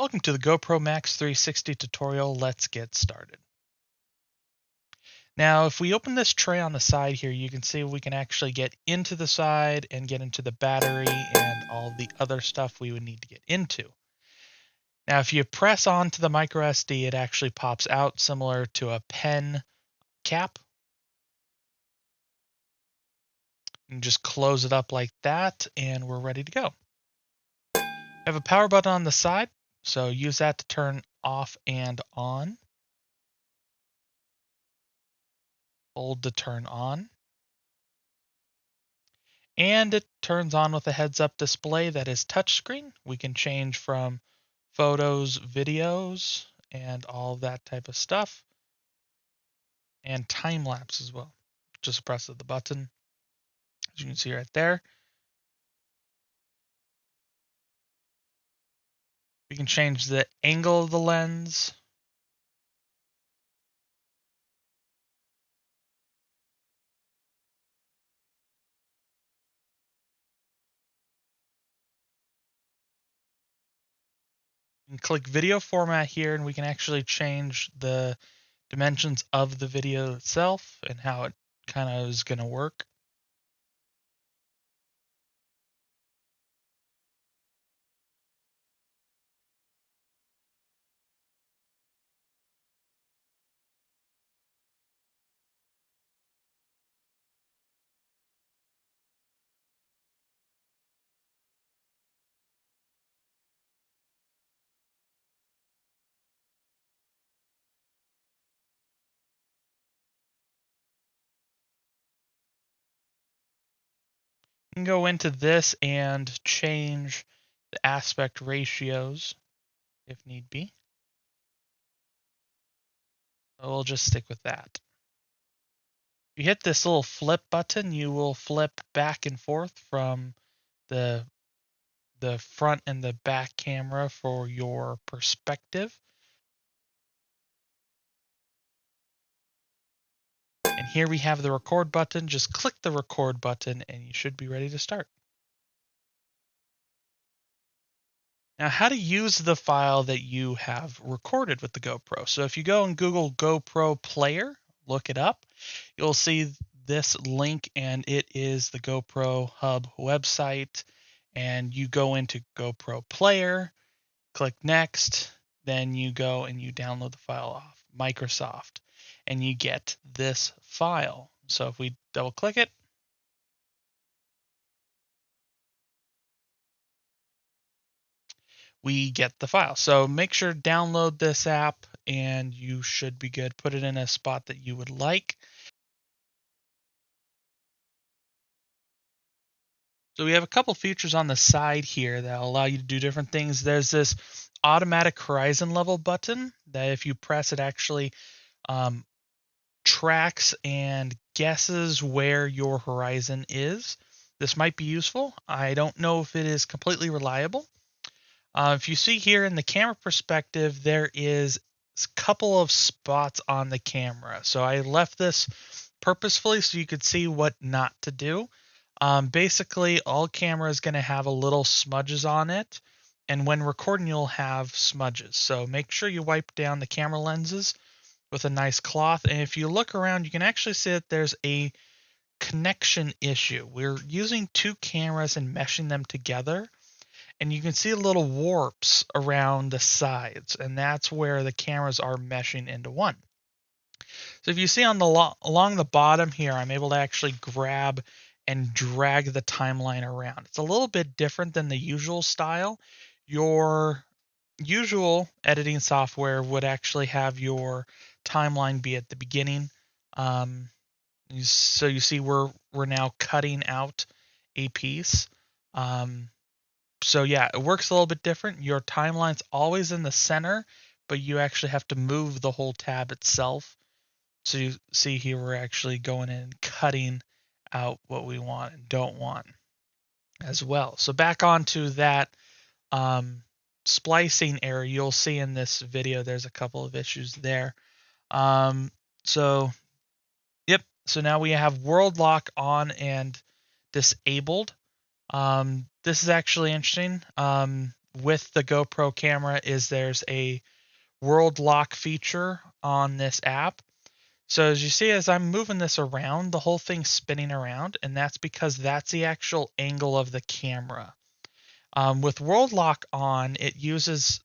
Welcome to the GoPro Max 360 tutorial. Let's get started. Now, if we open this tray on the side here, you can see we can actually get into the side and get into the battery and all the other stuff we would need to get into. Now, if you press onto the micro SD, it actually pops out similar to a pen cap. And just close it up like that, and we're ready to go. I have a power button on the side, so use that to turn off and on. Hold to turn on. And it turns on with a heads-up display that is touchscreen. We can change from photos, videos, and all that type of stuff. And time lapse as well. Just press the button, as you can see right there. We can change the angle of the lens. We can click video format here, and we can actually change the dimensions of the video itself and how it kind of is going to work. We can go into this and change the aspect ratios if need be. We'll just stick with that. If you hit this little flip button, you will flip back and forth from the front and the back camera for your perspective. And here we have the record button. Just click the record button and you should be ready to start. Now, how to use the file that you have recorded with the GoPro. So if you go and Google GoPro Player, look it up, you'll see this link, and it is the GoPro Hub website. And you go into GoPro Player, click Next, then you go and you download the file off Microsoft, and you get this file. So if we double click it, we get the file. So make sure to download this app and you should be good. Put it in a spot that you would like. So we have a couple features on the side here that allow you to do different things. There's this automatic horizon level button that if you press, it actually tracks and guesses where your horizon is. This might be useful. I don't know if it is completely reliable. If you see here in the camera perspective, there is a couple of spots on the camera. So I left this purposefully so you could see what not to do. Basically, all camera is going to have a little smudges on it. And when recording, you'll have smudges. So make sure you wipe down the camera lenses with a nice cloth. And if you look around, you can actually see that there's a connection issue. We're using two cameras and meshing them together. And you can see little warps around the sides, and that's where the cameras are meshing into one. So if you see on the along the bottom here, I'm able to actually grab and drag the timeline around. It's a little bit different than the usual style. Your usual editing software would actually have your timeline be at the beginning. So you see we're now cutting out a piece. So yeah, it works a little bit different. Your timeline's always in the center, but you actually have to move the whole tab itself. So you see here we're actually going in and cutting out what we want and don't want as well. So back onto that splicing error, you'll see in this video there's a couple of issues there. So now we have world lock on and disabled. This is actually interesting. with the GoPro camera is there's a world lock feature on this app. So as you see, as I'm moving this around, the whole thing's spinning around, and that's because that's the actual angle of the camera. With world lock on, it uses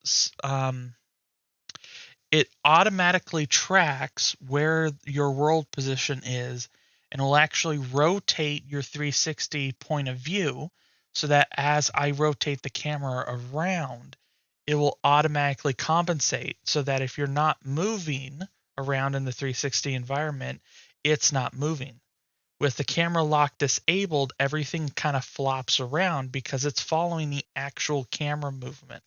it automatically tracks where your world position is and will actually rotate your 360 point of view so that as I rotate the camera around, it will automatically compensate so that if you're not moving around in the 360 environment, it's not moving. With the camera lock disabled, everything kind of flops around because it's following the actual camera movement.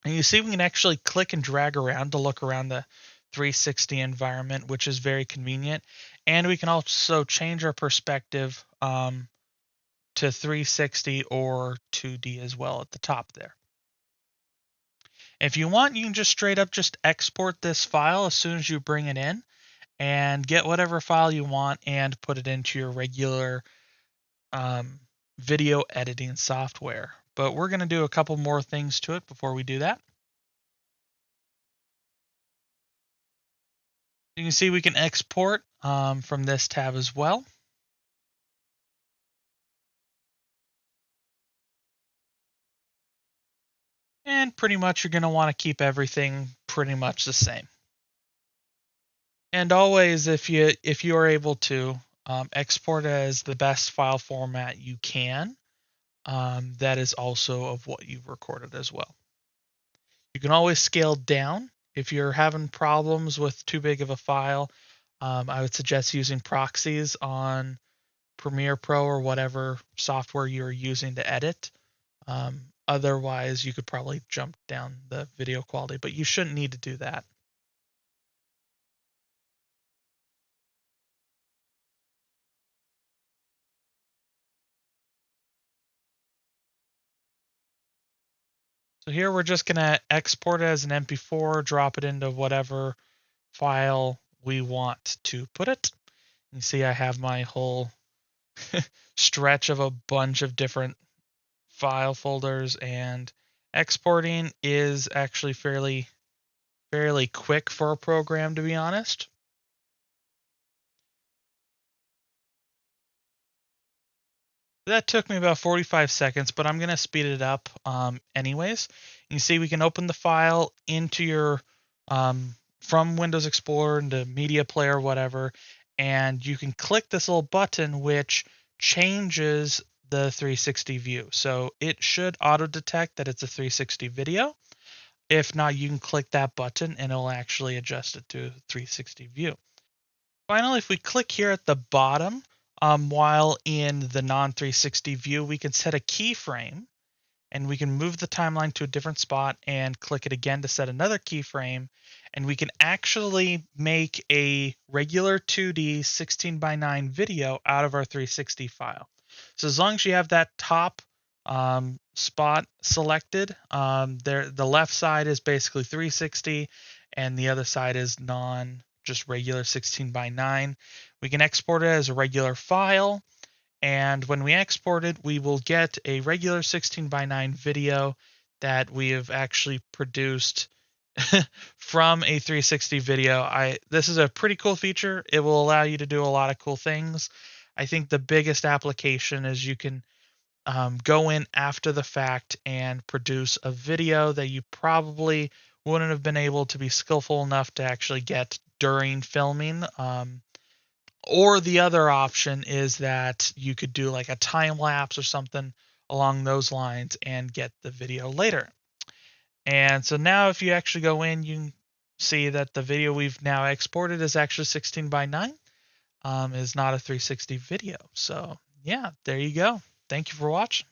And you see we can actually click and drag around to look around the 360 environment, which is very convenient. And we can also change our perspective to 360 or 2D as well at the top there. If you want, you can just straight up just export this file as soon as you bring it in and get whatever file you want and put it into your regular video editing software. But we're going to do a couple more things to it before we do that. You can see we can export from this tab as well. And pretty much you're going to want to keep everything pretty much the same. And always, if you are able to export as the best file format you can, that is also of what you've recorded as well. You can always scale down if you're having problems with too big of a file. I would suggest using proxies on Premiere Pro or whatever software you're using to edit. Otherwise, you could probably jump down the video quality, but you shouldn't need to do that. So here we're just going to export it as an MP4, drop it into whatever file we want to put it. You see I have my whole stretch of a bunch of different file folders, and exporting is actually fairly quick for a program, to be honest. That took me about 45 seconds, but I'm going to speed it up anyways. You see we can open the file into your from Windows Explorer into Media Player, whatever, and you can click this little button which changes the 360 view. So it should auto detect that it's a 360 video. If not, you can click that button and it'll actually adjust it to 360 view. Finally, if we click here at the bottom, while in the non-360 view, we can set a keyframe and we can move the timeline to a different spot and click it again to set another keyframe. And we can actually make a regular 2D 16:9 video out of our 360 file. So as long as you have that top spot selected, the left side is basically 360 and the other side is just regular 16:9. We can export it as a regular file, and when we export it, we will get a regular 16:9 video that we have actually produced from a 360 video. This is a pretty cool feature. It will allow you to do a lot of cool things. I think the biggest application is you can go in after the fact and produce a video that you probably wouldn't have been able to be skillful enough to actually get during filming. Or the other option is that you could do like a time lapse or something along those lines and get the video later. And so now if you actually go in, you can see that the video we've now exported is actually 16:9, is not a 360 video. So yeah, there you go. Thank you for watching.